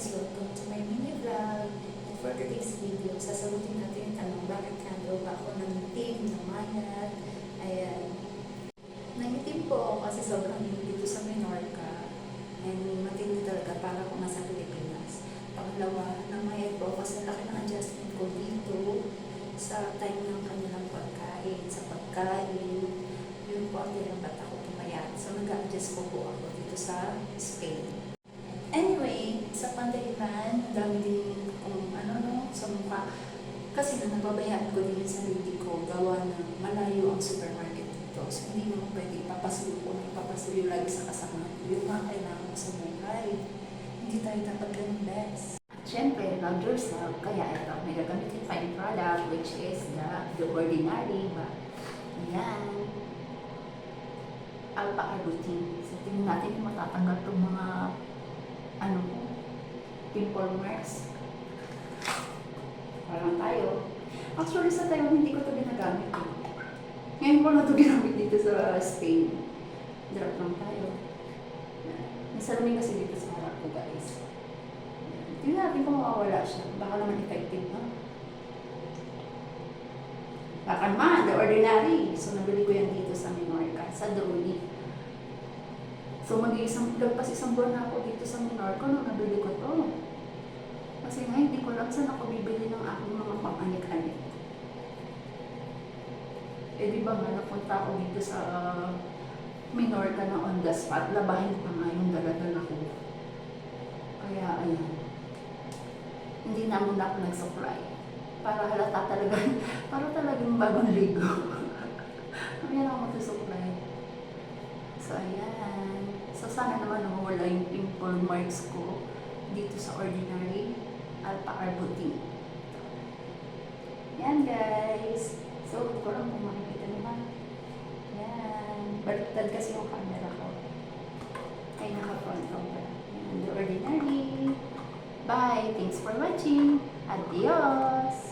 guys! Welcome to my mini vlog. And for today's video, sasagutin natin yung tanong bakit kando ba ako nangitim, namayat. Ayan. Nangitim po ako kasi sobrang init dito sa Menorca. And matindi talaga para kung nasa Pilipinas. Pangalawa, namayat po ako kasi laki ng adjustment ko dito sa time ng kanilang pagkain. Sa pagkain, yun po ang dahilan ba't ako pumayat. So nag-adjust po ako dito sa Spain. Anyway, sa pandahilan, dami din kung sa mukha. Kasi nababayaan ko din yung sarili ko, gawa ng malayo ang supermarket dito. So, hindi naman pwede ipapasuyo ko na ipapasuyo lagi sa kasama. Yung mga kailangan ko sa buhay. Hindi tayo dapat ganun best. At syempre, love yourself. Kaya ito, may gagamitin fine product, which is the Ordinary. Ayan. Alpha Arbutin. So, tingnan natin kung matatanggal itong mga pimple marks. Parang tayo. Actually, sa tayo, hindi ko ito ginagamit. Ngayon ko lang ito ginamit dito sa Spain. Drop lang tayo. May salamin kasi dito sa harap ko, guys. Tingnan natin kung mawawala siya. Baka naman effective, no? Baka naman, the Ordinary. So, nabili ko yan dito sa Menorca, sa Droni. So, lagpas isang buwan na ako dito sa Menorca nung nabili ko to. Kasi nga, hindi ko lang saan ako bibili ng aking mga pang-anik-anik. Eh, di ba nga, napunta ako dito sa Menorca na on the spot. Labahin pa nga yung dala-dala ko. Kaya, ayan. Hindi na muna ako nag-supply. Para halata talaga, para talagang bagong ligo. Ayan ako mag-supply. So, ayan. So, sana naman mawala yung pimple marks ko dito sa Ordinary Alpha Arbutin. Yan, guys. So, hindi ko lang kung makikita naman. Yan. Baliktad kasi yung camera ko. Ay, naka-front camera. Yan, the Ordinary. Bye! Thanks for watching. Adios!